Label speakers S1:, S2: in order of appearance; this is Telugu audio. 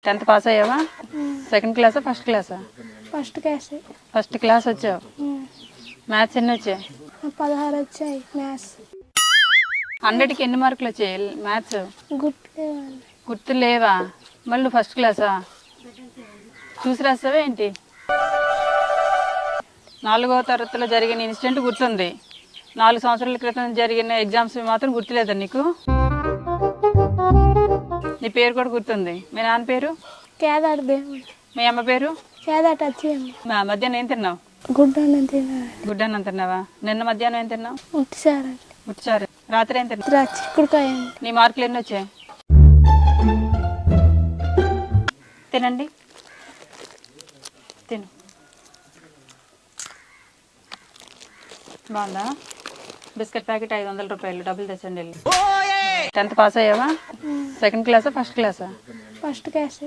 S1: 10th పాస్ అయ్యావా? సెకండ్ క్లాసా ఫస్ట్ క్లాసా?
S2: First class.
S1: ఫస్ట్ క్లాస్ వచ్చావు. మ్యాథ్స్ ఎన్ని వచ్చాయి?
S2: 16 వచ్చాయి మ్యాథ్స్.
S1: 100కి ఎన్ని మార్కులు వచ్చాయి మ్యాథ్స్?
S2: గుర్తులేవండి.
S1: గుర్తు లేవా? మళ్ళీ నువ్వు ఫస్ట్ క్లాసా? చూసి రాస్తావా ఏంటి? 4వ తరగతిలో జరిగిన ఇన్సిడెంట్ గుర్తుంది, 4 సంవత్సరాల క్రితం జరిగిన ఎగ్జామ్స్ మాత్రం గుర్తులేదా నీకు? నీ పేరు కూడా గుర్తుంది. మీ నాన్న పేరు?
S2: కేదార్ దేవుడు.
S1: మీ అమ్మ పేరు?
S2: కేదార్ వచ్చేయండి.
S1: మధ్యాహ్నం ఏం తిన్నావు?
S2: గుడ్డన్నం తిన్నాను.
S1: గుడ్డన్నం తిన్నావా? నిన్న మధ్యాహ్నం ఏం తిన్నావు?
S2: ఉట్టిసారండి.
S1: ఉచ్చారు. రాత్రి ఏం తిన్నావు?
S2: చిక్కుడుకాయ.
S1: నీ మార్కులు ఎన్ని వచ్చాయి? తినండి, తిను. బాగుందా? బిస్కెట్ ప్యాకెట్ 500 రూపాయలు, డబ్బులు తెచ్చండి వెళ్ళి. 10th పాస్ అయ్యావా? సెకండ్ క్లాసా ఫస్ట్ క్లాసా?
S2: First class.